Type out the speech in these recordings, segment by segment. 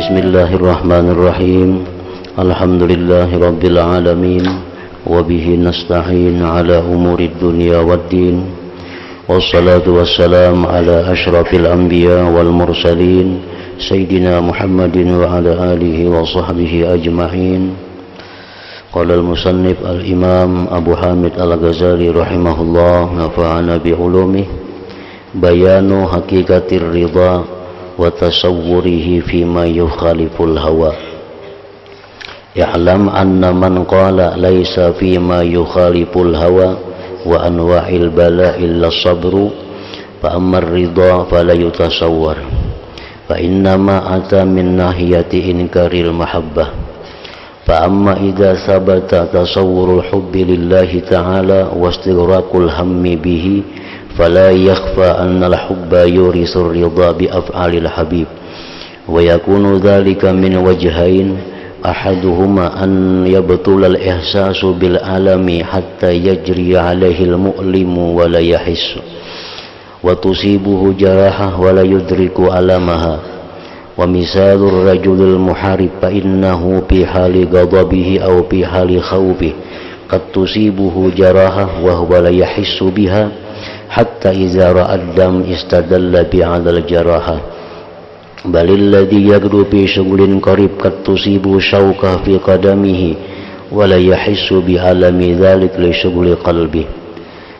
Bismillahirrahmanirrahim. Alhamdulillahirabbil alamin. Wa bihi nasta'in ala umurid dunya waddin. Wassalatu wassalamu ala asyrafil anbiya wal mursalin Sayyidina Muhammadin wa ala alihi wa sahbihi ajma'in. Qala al-musannif al-imam Abu Hamid al-Ghazali rahimahullah, nafa'ana bi'ulumih. Bayanu hakikatir ridha wa tasawwurihi fima yukhaliful hawa. I'lam anna man qala laysa fima yukhaliful hawa wa anwa'il bala illa sabru fa amma ar-ridha fala yutasawwar fa innama ata min nahiyati inkaril mahabbah fa amma idza sabata tasawwurul hubbi lillahi ta'ala wa istighraqul hammi bihi فلا يخفى أن الحب يورث الرضا بأفعال الحبيب ويكون ذلك من وجهين أحدهما أن يبطل الإحساس بالألم حتى يجري عليه المؤلم ولا يحس وتصيبه جراحة ولا يدرك ألمها ومثال الرجل المحارب فإنه في حال غضبه أو في حال خوفه قد تصيبه جراحة وهو لا يحس بها حتى إذا رأى الدم استدل بعد الجراحة بل الذي يغدو في شغل قريب قد تصيب شوكة في قدمه ولا يحس بألم ذلك لشغل قلبه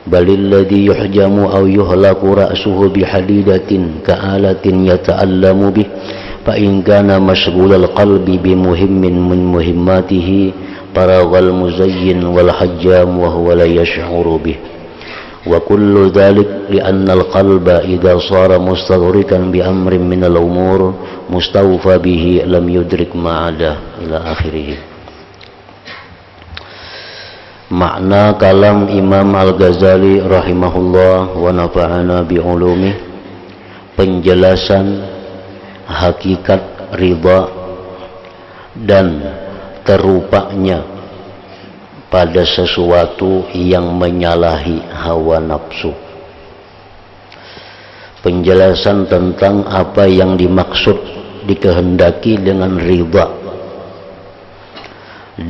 بل الذي يحجم أو يهلك رأسه بحديدة كآلة يتألم به فإن كان مشغول القلب بمهم من مهماته فرغ المزين والحجام وهو لا يشعر به وكل ذلك لأن القلب إذا صار مستغرقا بأمر من الأمور مستوفى به لم يدرك ما عدا إلى آخره. Makna kalam Imam Al-Ghazali rahimahullah wa nafa'ana bi'ulumih, penjelasan hakikat ridha dan terupanya pada sesuatu yang menyalahi hawa nafsu. Penjelasan tentang apa yang dimaksud dikehendaki dengan ridha,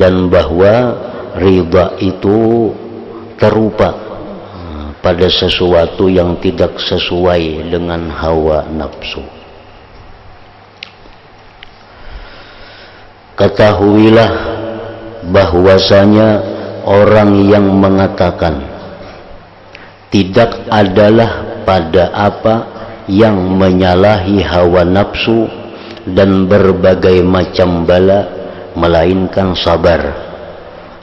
dan bahwa ridha itu terupa pada sesuatu yang tidak sesuai dengan hawa nafsu. Ketahuilah bahwasanya orang yang mengatakan tidak adalah pada apa yang menyalahi hawa nafsu dan berbagai macam bala melainkan sabar,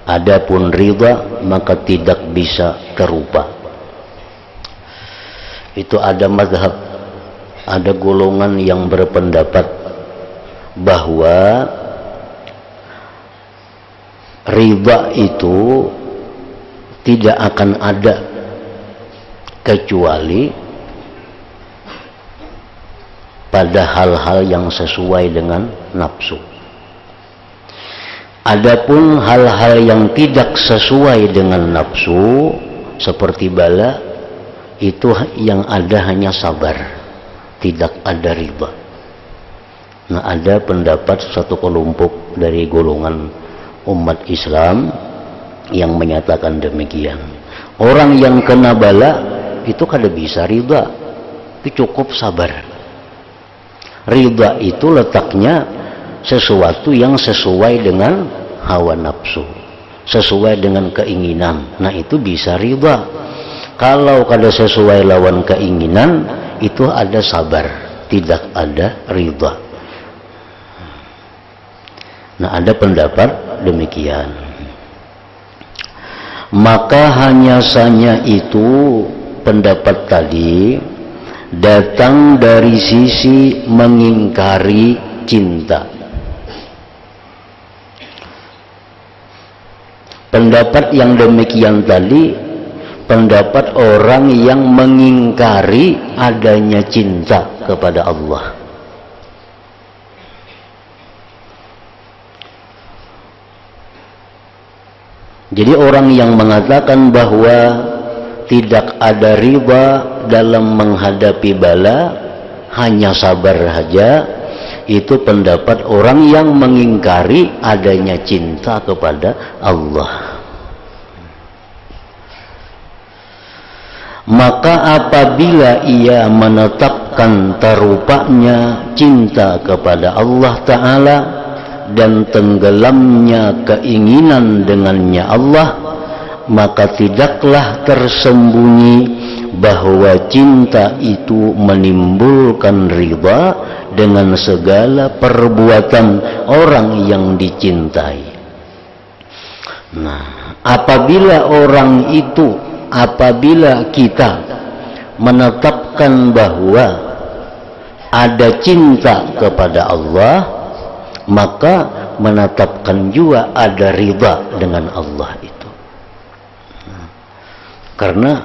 adapun ridha maka tidak bisa terupa. Itu ada mazhab, ada golongan yang berpendapat bahwa ridha itu tidak akan ada kecuali pada hal-hal yang sesuai dengan nafsu. Adapun hal-hal yang tidak sesuai dengan nafsu seperti bala, itu yang ada hanya sabar, tidak ada ridha. Nah, ada pendapat satu kelompok dari golongan umat Islam yang menyatakan demikian. Orang yang kena bala itu kada bisa ridha, itu cukup sabar. Ridha itu letaknya sesuatu yang sesuai dengan hawa nafsu, sesuai dengan keinginan. Nah, itu bisa ridha. Kalau kada sesuai lawan keinginan, itu ada sabar, tidak ada ridha. Nah, ada pendapat demikian. Maka hanya saja itu pendapat tadi datang dari sisi mengingkari cinta. Pendapat yang demikian tadi pendapat orang yang mengingkari adanya cinta kepada Allah. Jadi orang yang mengatakan bahwa tidak ada riba dalam menghadapi bala, hanya sabar saja, Itu pendapat orang yang mengingkari adanya cinta kepada Allah. Maka apabila ia menetapkan terupanya cinta kepada Allah Ta'ala dan tenggelamnya keinginan dengannya Allah, maka tidaklah tersembunyi bahwa cinta itu menimbulkan ridha dengan segala perbuatan orang yang dicintai. Nah, apabila kita menetapkan bahwa ada cinta kepada Allah, maka menetapkan juga ada ridha dengan Allah itu. Karena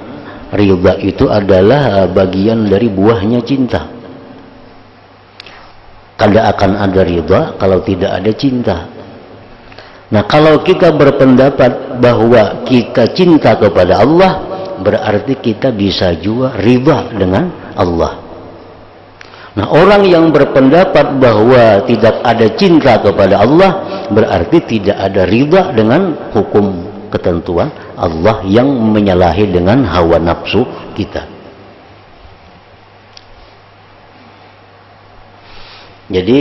ridha itu adalah bagian dari buahnya cinta. Kada akan ada ridha kalau tidak ada cinta. Nah, kalau kita berpendapat bahwa kita cinta kepada Allah, berarti kita bisa juga ridha dengan Allah. Nah, orang yang berpendapat bahwa tidak ada cinta kepada Allah, berarti tidak ada ridha dengan hukum ketentuan Allah yang menyalahi dengan hawa nafsu kita. Jadi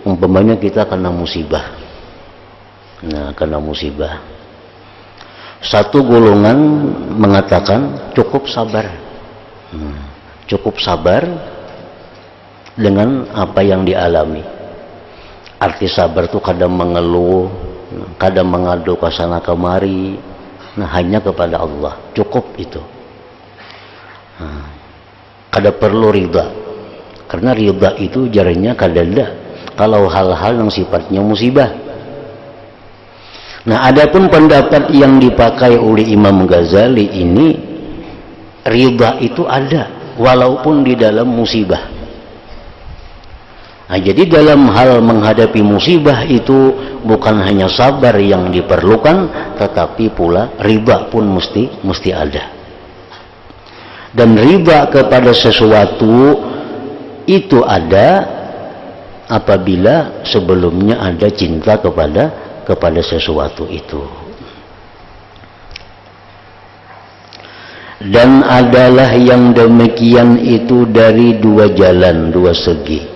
umpamanya kita kena musibah. Nah, kena musibah, satu golongan mengatakan cukup sabar, cukup sabar dengan apa yang dialami. Arti sabar itu kadang mengeluh, kadang mengadu ke sana kemari. Nah, hanya kepada Allah cukup itu. Kada perlu ridha, karena ridha itu jaranya kada ada kalau hal-hal yang sifatnya musibah. Nah, adapun pendapat yang dipakai oleh Imam Ghazali ini, ridha itu ada walaupun di dalam musibah. Nah, jadi dalam hal menghadapi musibah itu bukan hanya sabar yang diperlukan, tetapi pula ridha pun mesti ada. Dan ridha kepada sesuatu itu ada apabila sebelumnya ada cinta kepada sesuatu itu. Dan adalah yang demikian itu dari dua jalan, dua segi.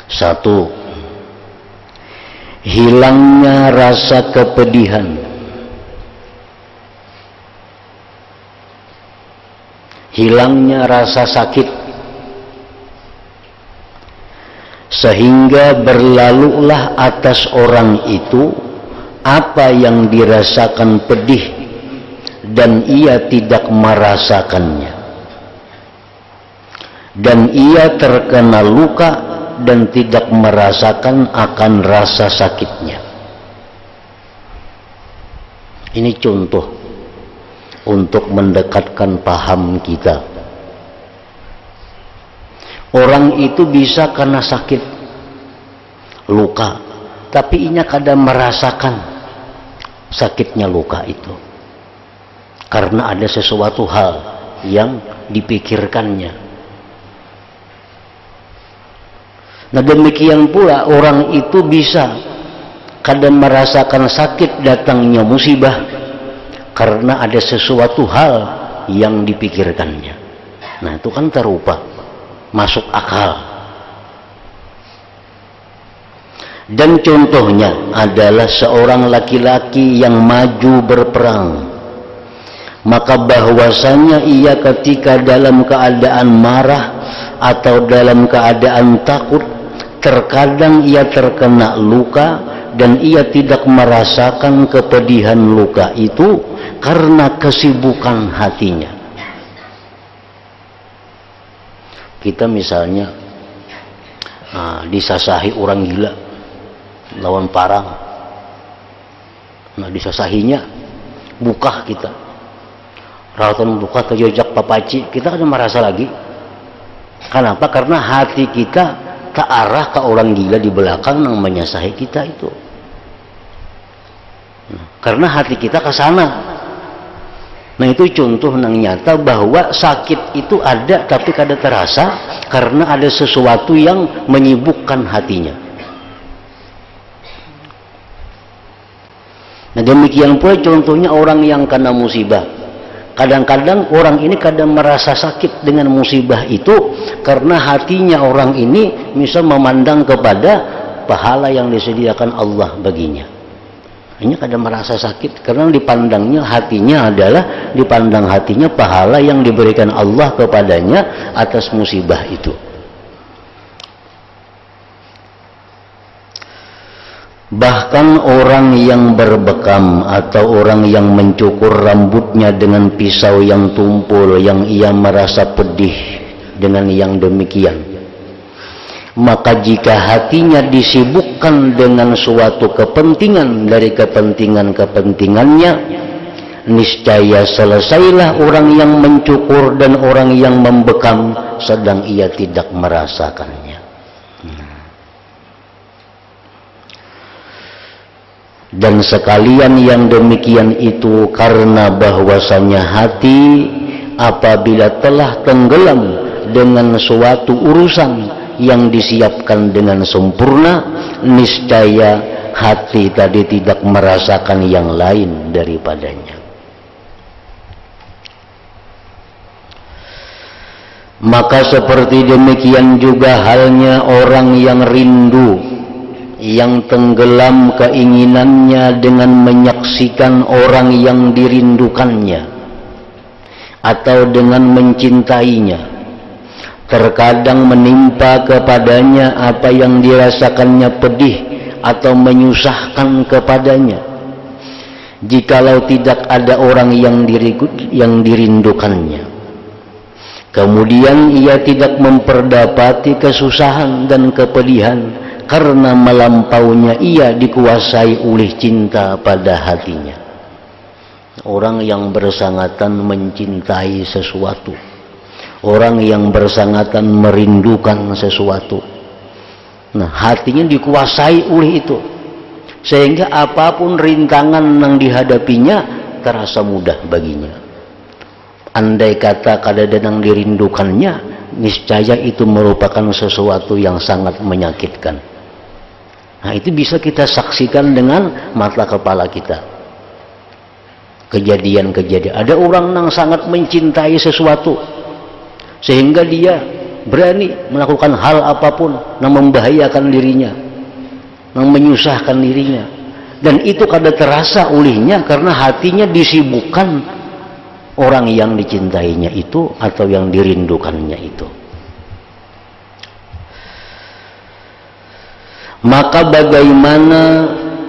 Satu, hilangnya rasa kepedihan, hilangnya rasa sakit, sehingga berlalulah atas orang itu apa yang dirasakan pedih dan ia tidak merasakannya, dan ia terkena luka dan tidak merasakan akan rasa sakitnya. Ini contoh untuk mendekatkan paham kita. Orang itu bisa karena sakit, luka, tapi ia kadang merasakan sakitnya luka itu, karena ada sesuatu hal yang dipikirkannya. Nah, demikian pula orang itu bisa kadang merasakan sakit datangnya musibah karena ada sesuatu hal yang dipikirkannya. Nah, itu kan terupa, masuk akal. Dan contohnya adalah seorang laki-laki yang maju berperang, maka bahwasanya ia ketika dalam keadaan marah atau dalam keadaan takut, terkadang ia terkena luka dan ia tidak merasakan kepedihan luka itu karena kesibukan hatinya. Kita misalnya disasahi orang gila lawan parang, nah disasahinya buka kita, rawatan buka terjojak papaci, kita kan merasa lagi. Kenapa? Karena hati kita tak arah ke orang gila di belakang yang menyasahi kita itu. Karena hati kita ke sana. Nah itu contoh yang nyata bahwa sakit itu ada tapi kada terasa karena ada sesuatu yang menyibukkan hatinya. Nah demikian pula contohnya orang yang kena musibah. Kadang-kadang orang ini kadang merasa sakit dengan musibah itu karena hatinya orang ini misal memandang kepada pahala yang disediakan Allah baginya. Hanya kadang merasa sakit karena dipandangnya hatinya adalah pahala yang diberikan Allah kepadanya atas musibah itu. Bahkan orang yang berbekam atau orang yang mencukur rambutnya dengan pisau yang tumpul, yang ia merasa pedih dengan yang demikian, maka jika hatinya disibukkan dengan suatu kepentingan dari kepentingannya, niscaya selesailah orang yang mencukur dan orang yang membekam sedang ia tidak merasakannya. Dan sekalian yang demikian itu karena bahwasanya hati apabila telah tenggelam dengan suatu urusan yang disiapkan dengan sempurna, niscaya hati tadi tidak merasakan yang lain daripadanya. Maka seperti demikian juga halnya orang yang rindu, yang tenggelam keinginannya dengan menyaksikan orang yang dirindukannya atau dengan mencintainya. Terkadang menimpa kepadanya apa yang dirasakannya pedih atau menyusahkan kepadanya. Jikalau tidak ada orang yang dirindukannya, kemudian ia tidak memperdapati kesusahan dan kepedihan karena melampaunya ia dikuasai oleh cinta pada hatinya. Orang yang bersangatan mencintai sesuatu, orang yang bersangatan merindukan sesuatu, nah hatinya dikuasai oleh itu, sehingga apapun rintangan yang dihadapinya terasa mudah baginya. Andai kata kada yang dirindukannya, niscaya itu merupakan sesuatu yang sangat menyakitkan. Nah itu bisa kita saksikan dengan mata kepala kita. Kejadian-kejadian, ada orang yang sangat mencintai sesuatu sehingga dia berani melakukan hal apapun yang membahayakan dirinya, yang menyusahkan dirinya, dan itu kada terasa olehnya karena hatinya disibukkan orang yang dicintainya itu atau yang dirindukannya itu. Maka bagaimana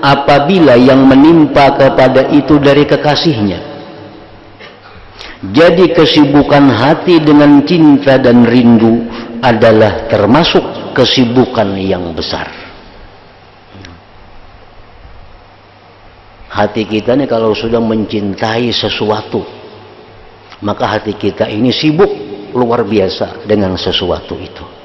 apabila yang menimpa kepada itu dari kekasihnya? Jadi kesibukan hati dengan cinta dan rindu adalah termasuk kesibukan yang besar. Hati kita ini kalau sudah mencintai sesuatu, maka hati kita ini sibuk luar biasa dengan sesuatu itu.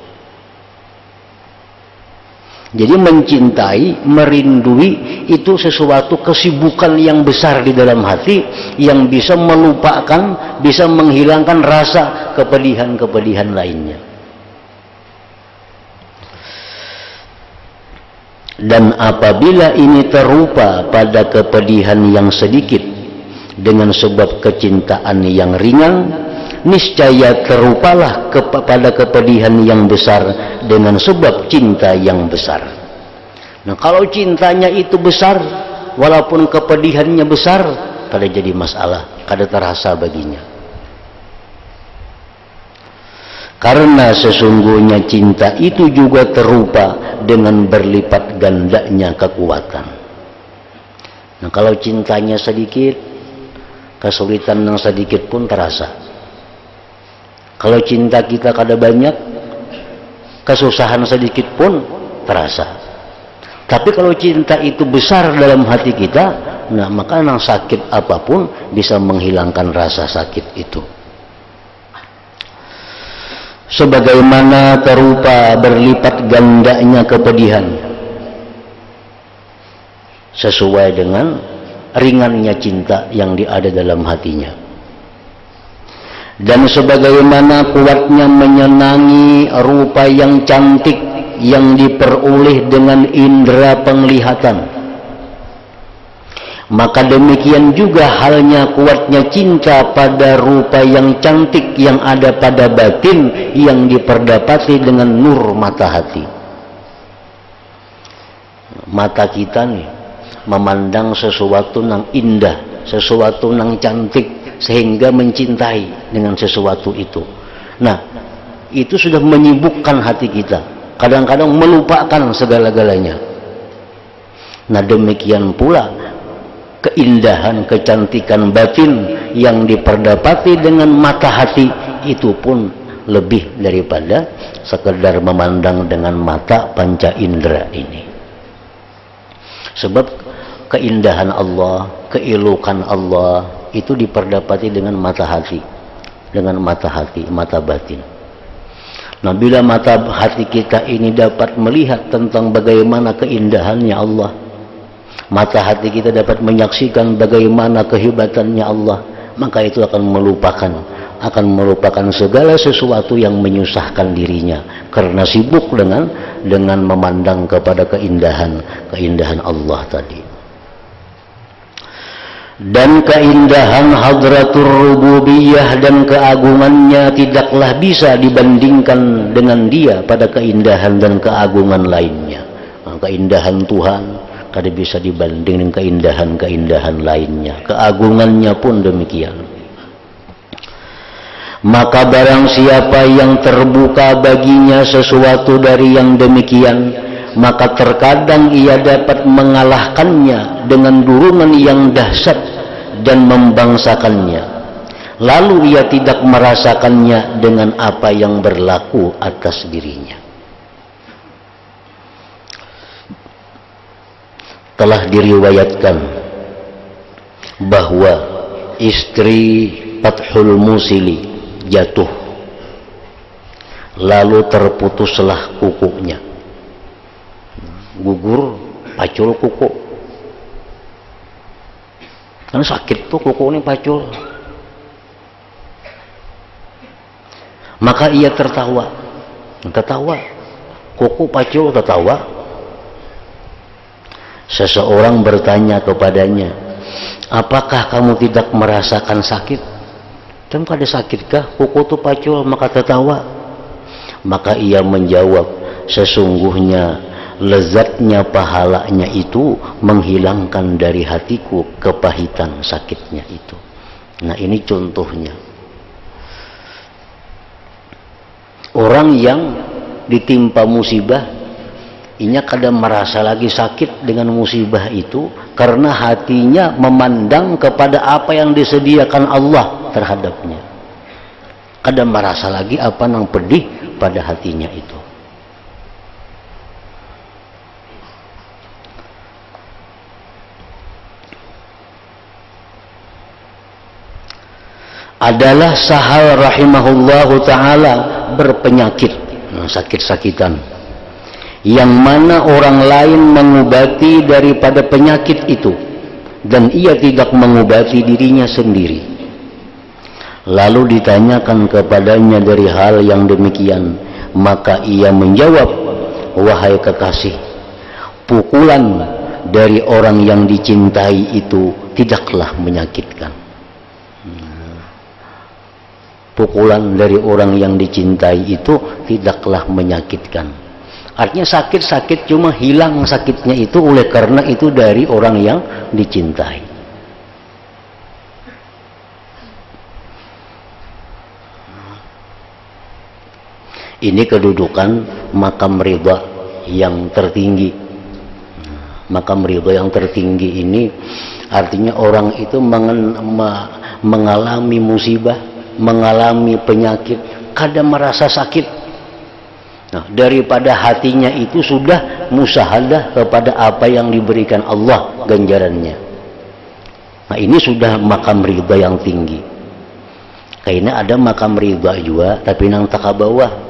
Jadi mencintai, merindui itu sesuatu kesibukan yang besar di dalam hati yang bisa melupakan, bisa menghilangkan rasa kepedihan-kepedihan lainnya. Dan apabila ini terupa pada kepedihan yang sedikit dengan sebab kecintaan yang ringan, niscaya terupalah kepada kepedihan yang besar dengan sebab cinta yang besar. Nah kalau cintanya itu besar, walaupun kepedihannya besar, kada jadi masalah, kada terasa baginya. Karena sesungguhnya cinta itu juga terupa dengan berlipat gandanya kekuatan. Nah kalau cintanya sedikit, kesulitan yang sedikit pun terasa. Kalau cinta kita kada banyak, kesusahan sedikit pun terasa. Tapi kalau cinta itu besar dalam hati kita, nah maka yang sakit apapun bisa menghilangkan rasa sakit itu. Sebagaimana terupa berlipat gandanya kepedihan, sesuai dengan ringannya cinta yang ada dalam hatinya. Dan sebagaimana kuatnya menyenangi rupa yang cantik yang diperoleh dengan indera penglihatan, maka demikian juga halnya kuatnya cinta pada rupa yang cantik yang ada pada batin yang diperdapati dengan nur mata hati. Mata kita nih memandang sesuatu yang indah, sesuatu yang cantik, sehingga mencintai dengan sesuatu itu. Nah, itu sudah menyibukkan hati kita, kadang-kadang melupakan segala-galanya. Nah, demikian pula keindahan, kecantikan batin yang diperdapati dengan mata hati itu pun lebih daripada sekedar memandang dengan mata panca indera ini. Sebab keindahan Allah, keelokan Allah itu diperdapati dengan mata hati, mata batin. Nah, bila mata hati kita ini dapat melihat tentang bagaimana keindahannya Allah, mata hati kita dapat menyaksikan bagaimana kehebatannya Allah, maka itu akan melupakan segala sesuatu yang menyusahkan dirinya karena sibuk dengan memandang kepada keindahan Allah tadi. Dan keindahan hadratur rububiyah dan keagungannya tidaklah bisa dibandingkan dengan dia pada keindahan dan keagungan lainnya. Nah, keindahan Tuhan kada bisa dibanding dengan keindahan lainnya, keagungannya pun demikian. Maka barang siapa yang terbuka baginya sesuatu dari yang demikian, maka terkadang ia dapat mengalahkannya dengan dorongan yang dahsyat dan membangsakannya. Lalu ia tidak merasakannya dengan apa yang berlaku atas dirinya. Telah diriwayatkan bahwa istri Fathul Musili jatuh, lalu terputuslah kukunya, gugur pacul kuku, karena sakit tuh kuku ini pacul. Maka ia tertawa, kuku pacul tertawa. Seseorang bertanya kepadanya, apakah kamu tidak merasakan sakit? Dan kada sakitkah kuku itu pacul maka tertawa? Maka ia menjawab, sesungguhnya lezatnya pahalanya itu menghilangkan dari hatiku kepahitan sakitnya itu. Nah, ini contohnya. Orang yang ditimpa musibah, inya kadang merasa lagi sakit dengan musibah itu karena hatinya memandang kepada apa yang disediakan Allah terhadapnya. Kadang merasa lagi apa yang pedih pada hatinya itu. Adalah Sahal rahimahullahu ta'ala berpenyakit, sakit-sakitan, yang mana orang lain mengobati daripada penyakit itu dan ia tidak mengobati dirinya sendiri. Lalu ditanyakan kepadanya dari hal yang demikian, maka ia menjawab, wahai kekasih, pukulan dari orang yang dicintai itu tidaklah menyakitkan. Pukulan dari orang yang dicintai itu tidaklah menyakitkan. Artinya sakit-sakit cuma hilang sakitnya itu oleh karena itu dari orang yang dicintai. Ini kedudukan makam ridha yang tertinggi. Makam ridha yang tertinggi ini artinya orang itu mengalami musibah, mengalami penyakit, kadang merasa sakit. Nah, daripada hatinya itu sudah musyahadah kepada apa yang diberikan Allah ganjarannya. Nah, ini sudah makam ridha yang tinggi. Kayaknya ada makam ridha juga tapi nang tak bawah.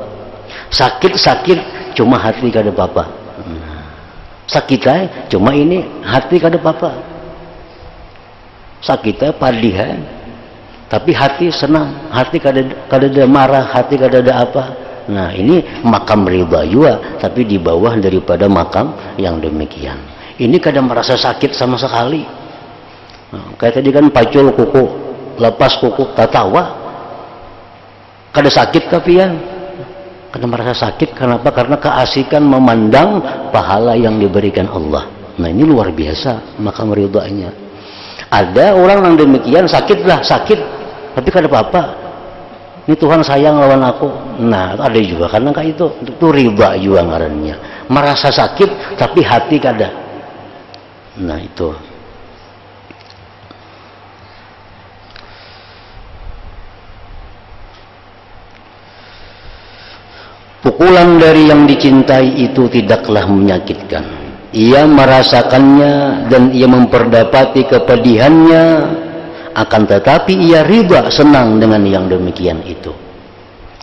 Sakit-sakit cuma hati kada apa-apa. Sakitnya cuma ini hati kada apa-apa. Sakitnya padihan tapi hati senang, hati kada marah, hati kada ada apa. Nah, ini makam ridha juga, tapi di bawah daripada makam yang demikian. Ini kada merasa sakit sama sekali. Nah, kayak tadi kan pacul kuku, lepas kuku, tatawa, kada sakit tapi ya, kada merasa sakit. Kenapa? Karena keasikan memandang pahala yang diberikan Allah. Nah, ini luar biasa makam ridhanya. Ada orang yang demikian, sakitlah, sakit, tapi kada apa-apa. Ini Tuhan sayang lawan aku. Nah, ada juga karena kayak itu ridha juga ngarannya. Merasa sakit tapi hati kada. Nah, itu. Pukulan dari yang dicintai itu tidaklah menyakitkan. Ia merasakannya dan ia memperdapati kepedihannya, akan tetapi ia ridha, senang dengan yang demikian itu.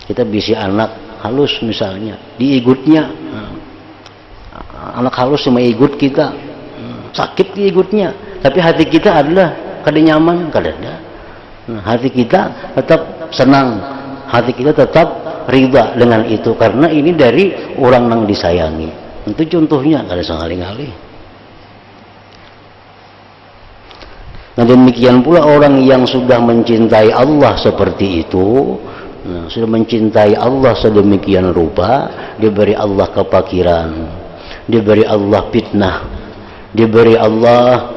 Kita bisi anak halus misalnya, diigutnya, anak halus cuma igut kita, sakit diigutnya, tapi hati kita adalah kada nyaman, kada ada. Nah, hati kita tetap senang, hati kita tetap ridha dengan itu, karena ini dari orang yang disayangi. Itu contohnya, kada sangali-ngali. Nah, demikian pula orang yang sudah mencintai Allah seperti itu, nah, sudah mencintai Allah sedemikian rupa, diberi Allah kepakiran, diberi Allah fitnah, diberi Allah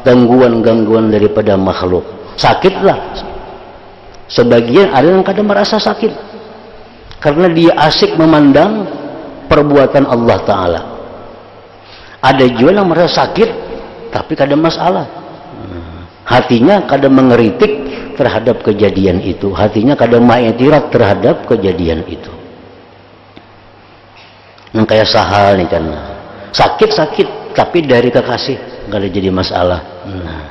gangguan-gangguan daripada makhluk. Sakitlah. Sebagian ada yang kadang merasa sakit karena dia asik memandang perbuatan Allah Ta'ala. Ada juga yang merasa sakit tapi kadang masalah. Hatinya kadang mengeritik terhadap kejadian itu, hatinya kadang mengiktirat terhadap kejadian itu. Yang kayak sahal nih kan, sakit tapi dari kekasih nggak ada jadi masalah. Nah.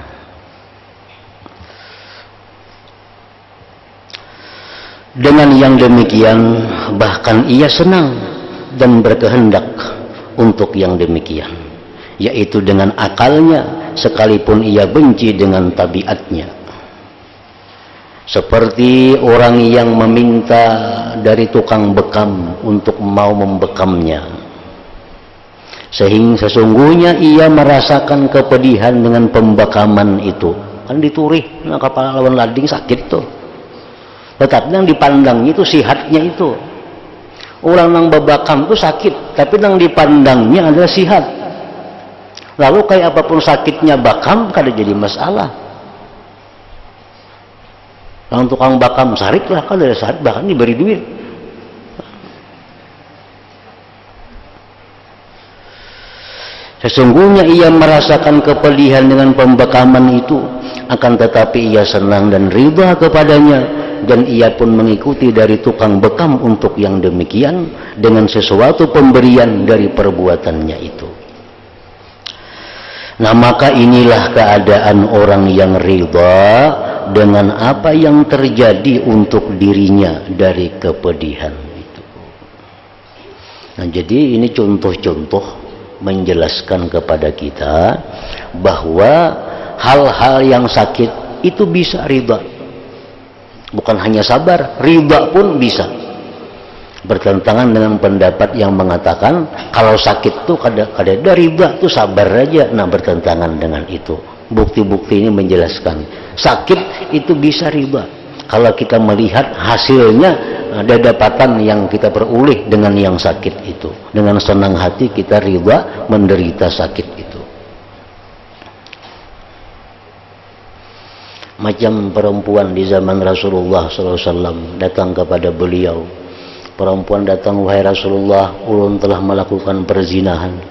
Dengan yang demikian bahkan ia senang dan berkehendak untuk yang demikian, yaitu dengan akalnya, sekalipun ia benci dengan tabiatnya. Seperti orang yang meminta dari tukang bekam untuk mau membekamnya, sehingga sesungguhnya ia merasakan kepedihan dengan pembekaman itu. Kan diturih, nah kepala lawan lading sakit tuh. Tetapi yang dipandangnya itu sihatnya itu. Orang yang babakam itu sakit, tapi yang dipandangnya adalah sihat. Lalu kayak apapun sakitnya bakam, kada jadi masalah. Yang tukang bakam sarik lah, kan ada sarik, bahkan diberi duit. Sesungguhnya ia merasakan kepedihan dengan pembakaman itu, akan tetapi ia senang dan ridha kepadanya, dan ia pun mengikuti dari tukang bekam untuk yang demikian dengan sesuatu pemberian dari perbuatannya itu. Nah, maka inilah keadaan orang yang ridha dengan apa yang terjadi untuk dirinya dari kepedihan itu. Nah, jadi ini contoh-contoh menjelaskan kepada kita bahwa hal-hal yang sakit itu bisa ridha. Bukan hanya sabar, ridha pun bisa. Bertentangan dengan pendapat yang mengatakan kalau sakit tuh kada ada ridha, tuh sabar aja. Nah, bertentangan dengan itu. Bukti-bukti ini menjelaskan sakit itu bisa ridha kalau kita melihat hasilnya, ada dapatan yang kita peroleh dengan yang sakit itu. Dengan senang hati kita ridha menderita sakit itu. Macam perempuan di zaman Rasulullah SAW datang kepada beliau. Perempuan datang, wahai Rasulullah, ulun telah melakukan perzinahan,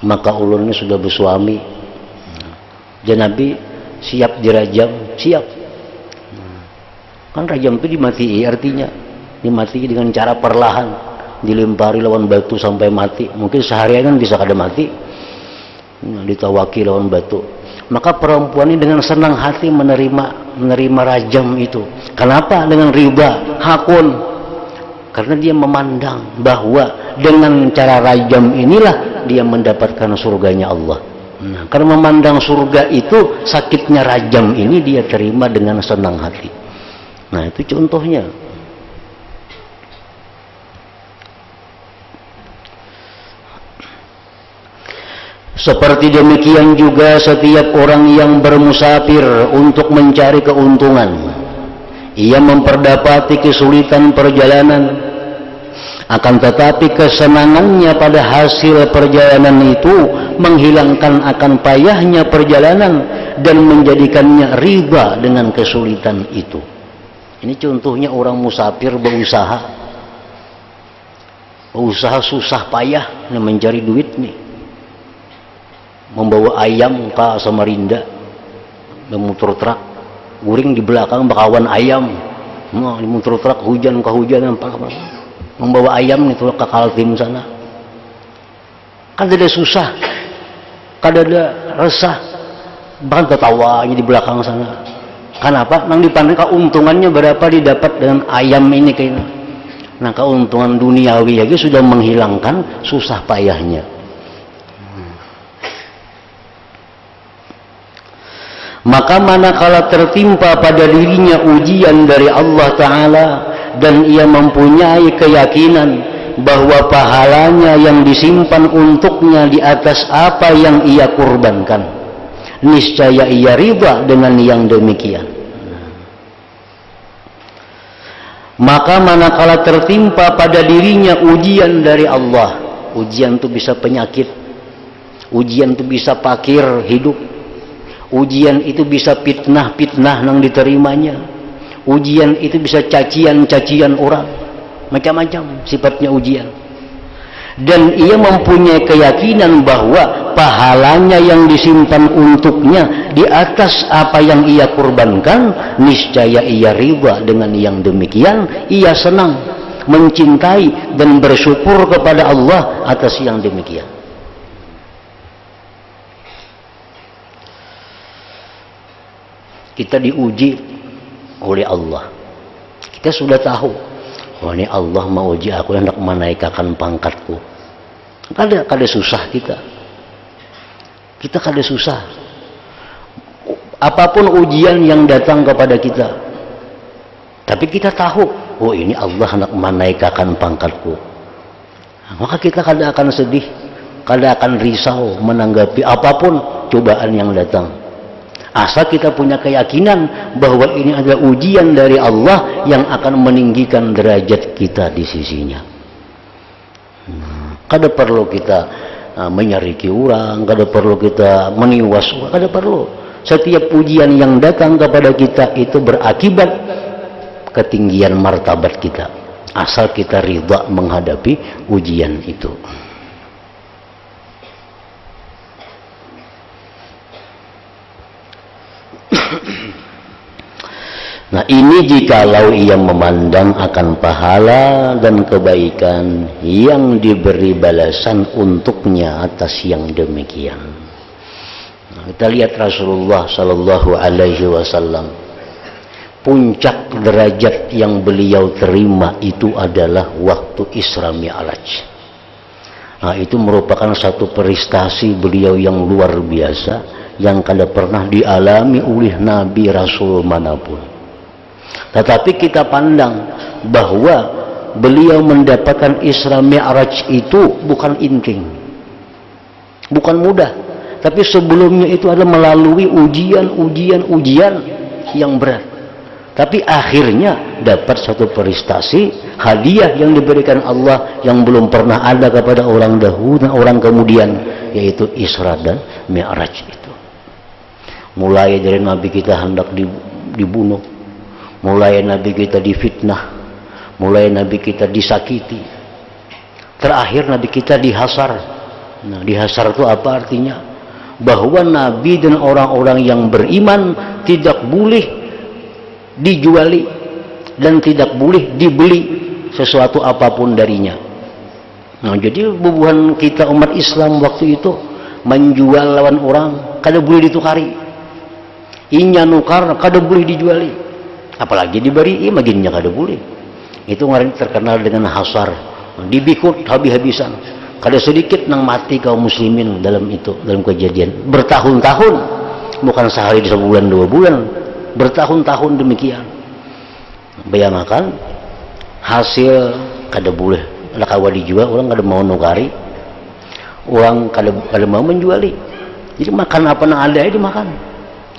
maka ulun ini sudah bersuami. Dan Nabi siap dirajam, siap. Kan rajam itu dimati, artinya dimati dengan cara perlahan, dilempari lawan batu sampai mati. Mungkin seharian kan bisa kada mati, ditawaki lawan batu. Maka perempuan ini dengan senang hati menerima rajam itu. Kenapa? Dengan riba, hakun. Karena dia memandang bahwa dengan cara rajam inilah dia mendapatkan surganya Allah. Nah, karena memandang surga itu sakitnya rajam ini dia terima dengan senang hati. Nah, itu contohnya. Seperti demikian juga setiap orang yang bermusafir untuk mencari keuntungan, ia memperdapati kesulitan perjalanan. Akan tetapi kesenangannya pada hasil perjalanan itu menghilangkan akan payahnya perjalanan dan menjadikannya riba dengan kesulitan itu. Ini contohnya orang musafir berusaha. Berusaha susah payah mencari duit nih. Membawa ayam ke Samarinda, memutar truk, guring di belakang bakawan ayam. Nah, memutar truk hujan kehujanan membawa ayam itu ke Kaltim sana. Kan ada susah, kan ada resah, bahkan ketawanya di belakang sana. Kenapa? Nang dipandang keuntungannya berapa didapat dengan ayam ini kayaknya. Nah, keuntungan duniawi aja sudah menghilangkan susah payahnya. Maka manakala tertimpa pada dirinya ujian dari Allah Ta'ala dan ia mempunyai keyakinan bahwa pahalanya yang disimpan untuknya di atas apa yang ia kurbankan, niscaya ia riba dengan yang demikian. Maka manakala tertimpa pada dirinya ujian dari Allah, ujian itu bisa penyakit, ujian itu bisa fakir hidup, ujian itu bisa fitnah-fitnah yang diterimanya, ujian itu bisa cacian-cacian orang, macam-macam sifatnya ujian. Dan ia mempunyai keyakinan bahwa pahalanya yang disimpan untuknya di atas apa yang ia kurbankan, niscaya ia riba dengan yang demikian. Ia senang, mencintai dan bersyukur kepada Allah atas yang demikian. Kita diuji oleh Allah. Kita sudah tahu, oh ini Allah mau uji aku, hendak menaikkan pangkatku. Kada susah kita kada susah. Apapun ujian yang datang kepada kita, tapi kita tahu, oh ini Allah hendak menaikkan pangkatku. Maka kita kada akan sedih, kada akan risau menanggapi apapun cobaan yang datang. Asal kita punya keyakinan bahwa ini adalah ujian dari Allah yang akan meninggikan derajat kita di sisinya. Kada perlu kita menyariki orang, kada perlu kita meniwas, kada perlu. Setiap ujian yang datang kepada kita itu berakibat ketinggian martabat kita. Asal kita ridha menghadapi ujian itu. Nah, ini jikalau ia memandang akan pahala dan kebaikan yang diberi balasan untuknya atas yang demikian. Nah, kita lihat Rasulullah Sallallahu Alaihi Wasallam, puncak derajat yang beliau terima itu adalah waktu Isra Mi'raj. Nah, itu merupakan satu prestasi beliau yang luar biasa yang kada pernah dialami oleh Nabi Rasul manapun. Tetapi kita pandang bahwa beliau mendapatkan Isra Mi'raj itu bukan inting, bukan mudah. Tapi sebelumnya itu adalah melalui ujian yang berat. Tapi akhirnya dapat satu prestasi, hadiah yang diberikan Allah yang belum pernah ada kepada orang dahulu dan orang kemudian, yaitu Isra dan Mi'raj itu. Mulai dari Nabi kita hendak dibunuh, mulai Nabi kita difitnah, mulai Nabi kita disakiti, terakhir Nabi kita dihasar. Nah, dihasar itu apa artinya? Bahwa Nabi dan orang-orang yang beriman tidak boleh dijuali dan tidak boleh dibeli sesuatu apapun darinya. Nah, jadi bubuhan kita umat Islam waktu itu menjual lawan orang kada boleh ditukari, inya nukar kada boleh dijuali, apalagi diberi maginnya kada boleh. Itu ngaran terkenal dengan hasar, dibikut habis-habisan. Kada sedikit nang mati kaum muslimin dalam itu, dalam kejadian bertahun-tahun, bukan sehari, sebulan, 2 bulan, bertahun-tahun demikian. Bayangkan hasil kada boleh lah kawa dijual, orang kada mau nukari, orang kada mau menjuali. Jadi makan apa nang ada dimakan,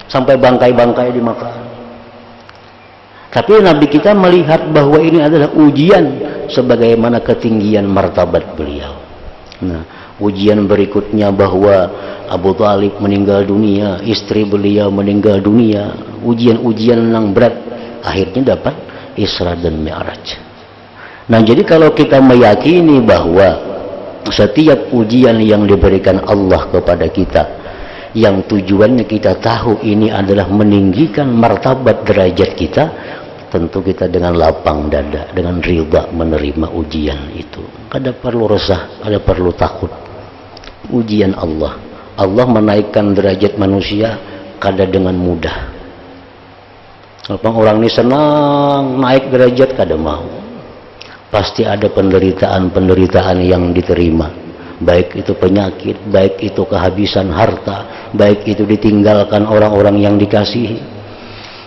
sampai bangkai-bangkai dimakan. Tapi Nabi kita melihat bahwa ini adalah ujian sebagaimana ketinggian martabat beliau. Nah, ujian berikutnya bahwa Abu Thalib meninggal dunia, istri beliau meninggal dunia, ujian-ujian yang berat, akhirnya dapat Isra dan Mi'raj. Nah, jadi kalau kita meyakini bahwa setiap ujian yang diberikan Allah kepada kita, yang tujuannya kita tahu ini adalah meninggikan martabat derajat kita, tentu kita dengan lapang dada, dengan ridha menerima ujian itu. Kada perlu resah, kada perlu takut. Ujian Allah. Allah menaikkan derajat manusia kada dengan mudah. Kalau orang ini senang naik derajat, kada mau. Pasti ada penderitaan-penderitaan yang diterima. Baik itu penyakit, baik itu kehabisan harta, baik itu ditinggalkan orang-orang yang dikasihi.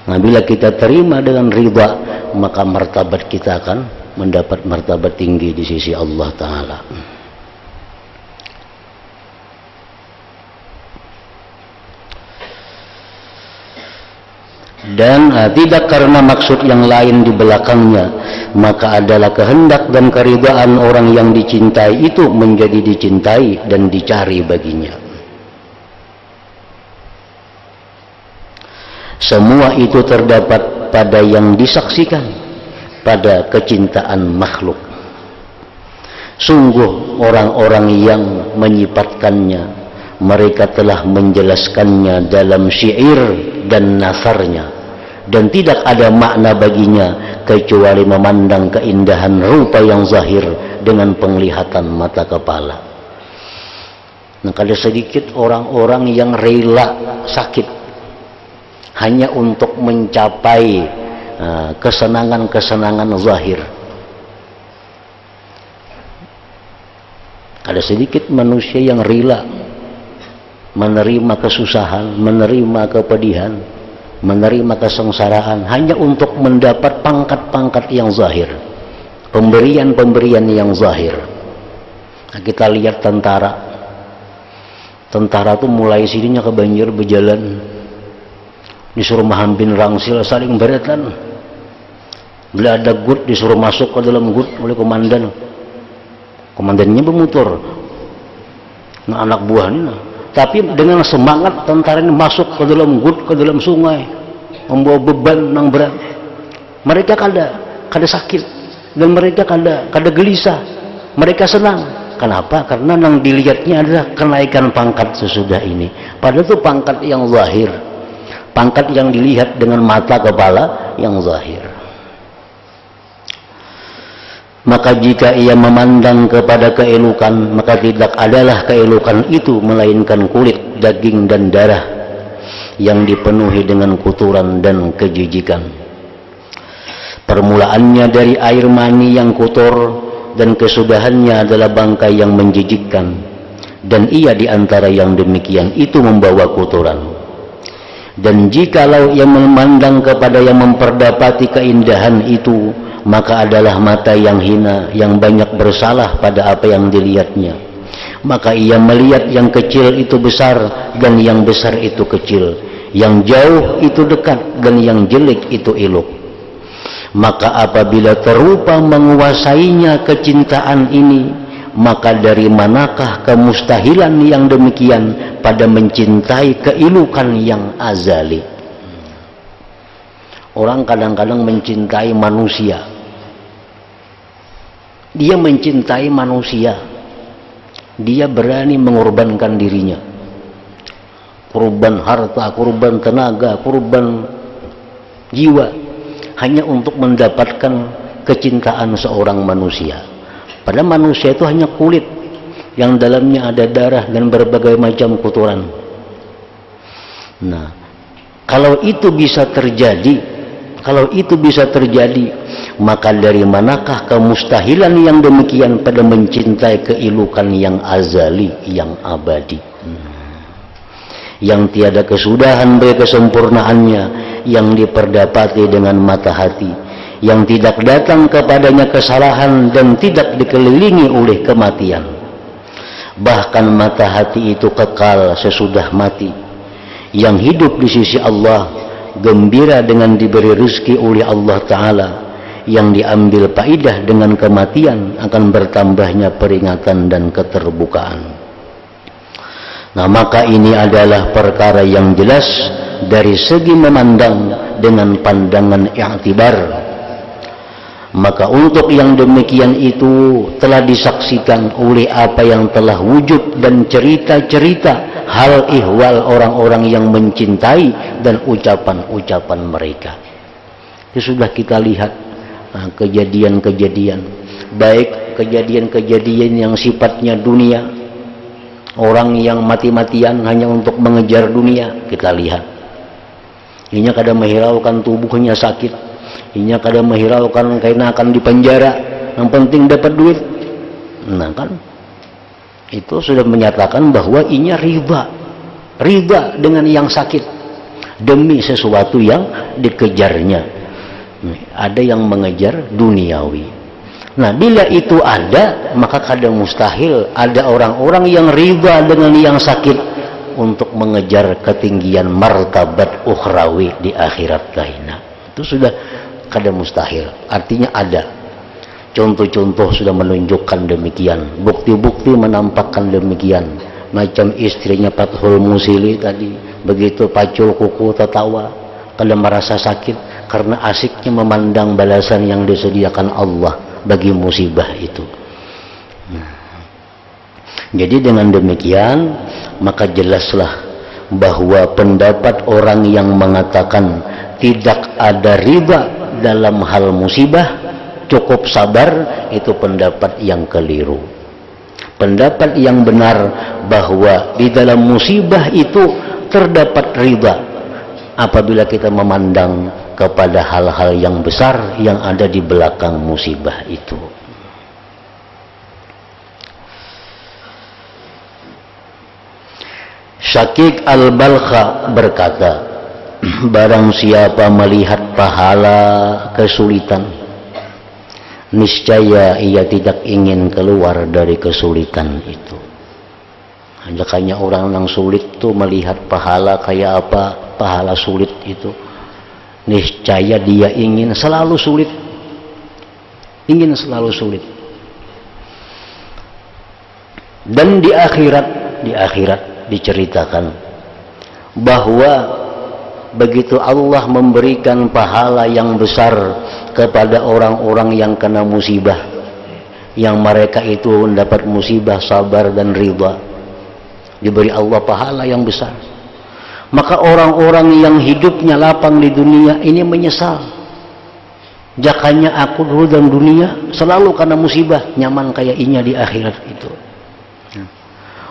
Nah, bila kita terima dengan ridha, maka martabat kita akan mendapat martabat tinggi di sisi Allah Ta'ala. Dan tidak karena maksud yang lain di belakangnya, maka adalah kehendak dan keridhaan orang yang dicintai itu menjadi dicintai dan dicari baginya. Semua itu terdapat pada yang disaksikan, pada kecintaan makhluk. Sungguh orang-orang yang menyifatkannya, mereka telah menjelaskannya dalam syair dan nasarnya, dan tidak ada makna baginya kecuali memandang keindahan rupa yang zahir dengan penglihatan mata kepala. Nah, ada sedikit orang-orang yang rela sakit hanya untuk mencapai kesenangan-kesenangan zahir. Ada sedikit manusia yang rela menerima kesusahan, menerima kepedihan, menerima kesengsaraan hanya untuk mendapat pangkat-pangkat yang zahir, pemberian-pemberian yang zahir. Nah, kita lihat tentara tuh mulai sininya ke Banjar berjalan, disuruh mahampin rangsil saling beretan. Bila ada gut disuruh masuk ke dalam gut oleh komandan, komandannya bermotor, nah anak buahnya. Tapi dengan semangat tentara ini masuk ke dalam gut, ke dalam sungai, membawa beban yang berat. Mereka kada sakit, dan mereka kada gelisah, mereka senang. Kenapa? Karena yang dilihatnya adalah kenaikan pangkat sesudah ini. Padahal itu pangkat yang zahir, pangkat yang dilihat dengan mata kepala yang zahir. Maka jika ia memandang kepada keelukan, maka tidak adalah keelukan itu melainkan kulit, daging dan darah yang dipenuhi dengan kotoran dan kejijikan. Permulaannya dari air mani yang kotor, dan kesudahannya adalah bangkai yang menjijikkan, dan ia di antara yang demikian itu membawa kotoran. Dan jikalau ia memandang kepada yang memperdapati keindahan itu, maka adalah mata yang hina, yang banyak bersalah pada apa yang dilihatnya. Maka ia melihat yang kecil itu besar, dan yang besar itu kecil, yang jauh itu dekat, dan yang jelek itu elok. Maka apabila terupa menguasainya kecintaan ini, maka dari manakah kemustahilan yang demikian pada mencintai keilukan yang azali? Orang kadang-kadang mencintai manusia, dia mencintai manusia, dia berani mengorbankan dirinya, korban harta, korban tenaga, korban jiwa, hanya untuk mendapatkan kecintaan seorang manusia. Padahal manusia itu hanya kulit yang dalamnya ada darah dan berbagai macam kotoran. Nah, kalau itu bisa terjadi, maka dari manakah kemustahilan yang demikian pada mencintai keilukan yang azali, yang abadi, yang tiada kesudahan bagi kesempurnaannya, yang diperdapati dengan mata hati, yang tidak datang kepadanya kesalahan dan tidak dikelilingi oleh kematian. Bahkan mata hati itu kekal sesudah mati, yang hidup di sisi Allah, gembira dengan diberi rezeki oleh Allah Ta'ala, yang diambil faidah dengan kematian akan bertambahnya peringatan dan keterbukaan. Nah, maka ini adalah perkara yang jelas dari segi memandang dengan pandangan i'tibar. Maka untuk yang demikian itu telah disaksikan oleh apa yang telah wujud dan cerita-cerita hal ihwal orang-orang yang mencintai dan ucapan-ucapan mereka. Itu sudah kita lihat kejadian-kejadian, baik kejadian-kejadian yang sifatnya dunia, orang yang mati-matian hanya untuk mengejar dunia, kita lihat. Ini kadang menghiraukan tubuhnya sakit, ini kadang menghiraukan karena akan dipenjara, yang penting dapat duit. Nah kan, itu sudah menyatakan bahwa ini riba dengan yang sakit demi sesuatu yang dikejarnya. Ada yang mengejar duniawi. Nah, bila itu ada, maka kadang mustahil ada orang-orang yang riba dengan yang sakit untuk mengejar ketinggian martabat ukhrawi di akhirat lainnya. Itu sudah kadang mustahil. Artinya ada. Contoh-contoh sudah menunjukkan demikian. Bukti-bukti menampakkan demikian. Macam istrinya Fathul Musili tadi, begitu pacul kuku tertawa, kadang merasa sakit karena asiknya memandang balasan yang disediakan Allah bagi musibah itu. Jadi dengan demikian maka jelaslah bahwa pendapat orang yang mengatakan tidak ada riba dalam hal musibah, cukup sabar, itu pendapat yang keliru. Pendapat yang benar bahwa di dalam musibah itu terdapat riba apabila kita memandang kepada hal-hal yang besar yang ada di belakang musibah itu. Syakik Al-Balkha berkata, barang siapa melihat pahala kesulitan, niscaya ia tidak ingin keluar dari kesulitan itu. Makanya orang yang sulit itu melihat pahala kayak apa, pahala sulit itu, niscaya dia ingin selalu sulit, ingin selalu sulit. Dan di akhirat diceritakan bahwa begitu Allah memberikan pahala yang besar kepada orang-orang yang kena musibah, yang mereka itu mendapat musibah sabar dan ridha, diberi Allah pahala yang besar, maka orang-orang yang hidupnya lapang di dunia ini menyesal. Jakanya aku dulu dalam dunia selalu karena musibah, nyaman kayak inya di akhirat itu.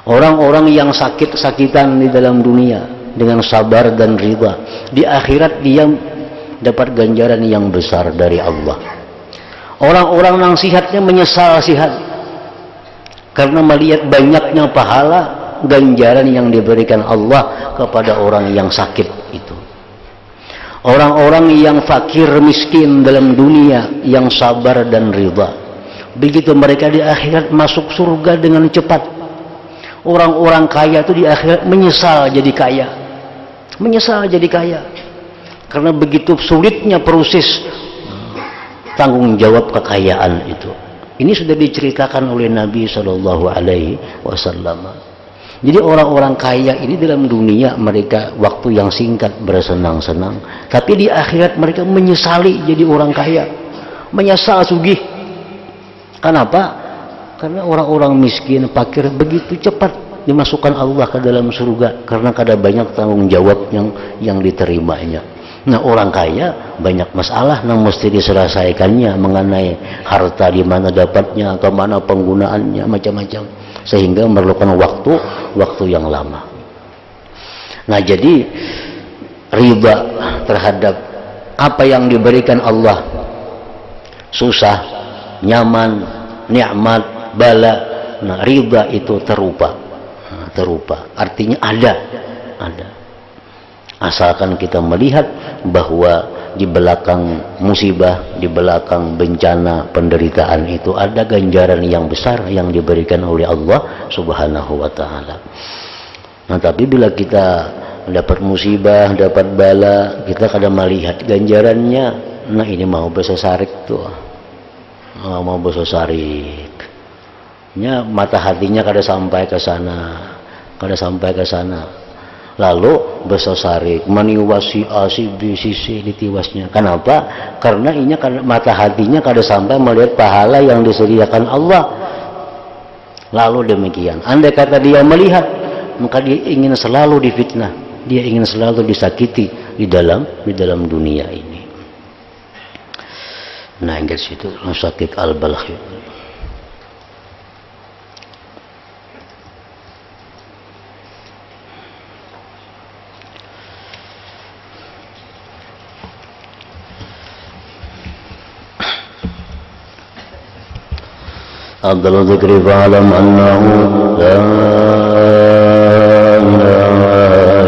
Orang-orang yang sakit-sakitan di dalam dunia dengan sabar dan ridha, di akhirat dia dapat ganjaran yang besar dari Allah. Orang-orang yang sihatnya menyesal sihat karena melihat banyaknya pahala ganjaran yang diberikan Allah kepada orang yang sakit itu. Orang-orang yang fakir miskin dalam dunia yang sabar dan ridha, begitu mereka di akhirat masuk surga dengan cepat. Orang-orang kaya itu di akhirat menyesal jadi kaya, menyesal jadi kaya karena begitu sulitnya proses tanggung jawab kekayaan itu. Ini sudah diceritakan oleh Nabi Shallallahu Alaihi Wasallam. Jadi orang-orang kaya ini dalam dunia mereka waktu yang singkat bersenang-senang, tapi di akhirat mereka menyesali jadi orang kaya, menyesal sugih. Kenapa? Karena orang-orang miskin, fakir begitu cepat dimasukkan Allah ke dalam surga karena ada banyak tanggung jawab yang diterimanya. Nah, orang kaya banyak masalah yang mesti diselesaikannya mengenai harta, di mana dapatnya, ke mana penggunaannya, macam-macam, sehingga memerlukan waktu yang lama. Nah, jadi riba terhadap apa yang diberikan Allah susah, nyaman, nikmat, bala. Nah, ridha itu terupa. Terupa. Artinya ada. Asalkan kita melihat bahwa di belakang musibah, di belakang bencana, penderitaan itu ada ganjaran yang besar yang diberikan oleh Allah Subhanahu wa taala. Nah, tapi bila kita dapat musibah, dapat bala, kita kadang melihat ganjarannya, nah ini mau besosarik tuh. Mau besosarik. Nya mata hatinya kada sampai ke sana. Lalu besosarik meniwasi asib sisi ditiwasnya. Kenapa? Karena mata hatinya kada sampai melihat pahala yang disediakan Allah. Lalu demikian, andai kata dia melihat, maka dia ingin selalu difitnah, dia ingin selalu disakiti di dalam dunia ini. Nah, ingat situ Sakik al-Balkhi. أفضل الذكر فاعلم أنه لا إله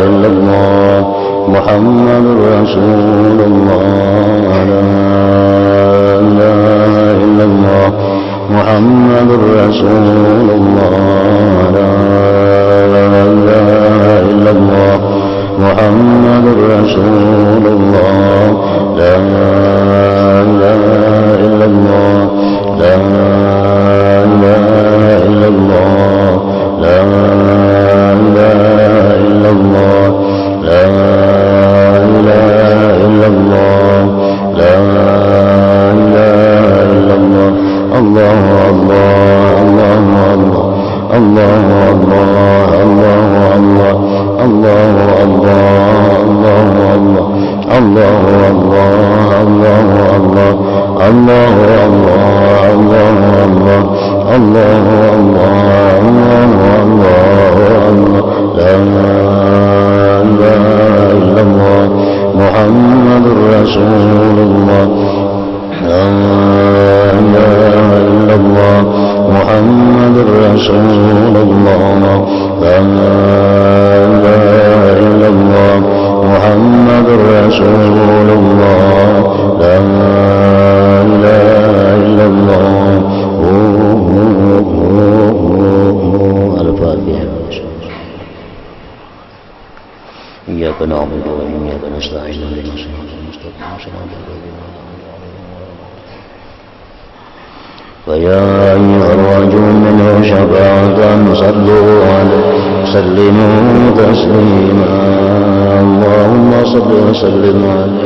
إلا الله محمد رسول الله لا إله إلا الله محمد رسول الله لا إله إلا الله محمد رسول الله لا إله إلا الله لا إله إلا الله لا إله إلا الله لا إله إلا الله لا إله إلا الله الله الله الله الله الله الله الله الله الله الله الله محمد رسول الله لا إله إلا الله محمد رسول الله لا إله إلا الله محمد رسول الله لا إله إلا الله الفاتحة. إياك نعبد وإياك نستعين اهدنا الصراط المستقيم صراط الذين أنعمت عليهم. فيا أيها الرجل منه شفاعة صلوا عليه سلموا تسليما اللهم صل وسلم عليه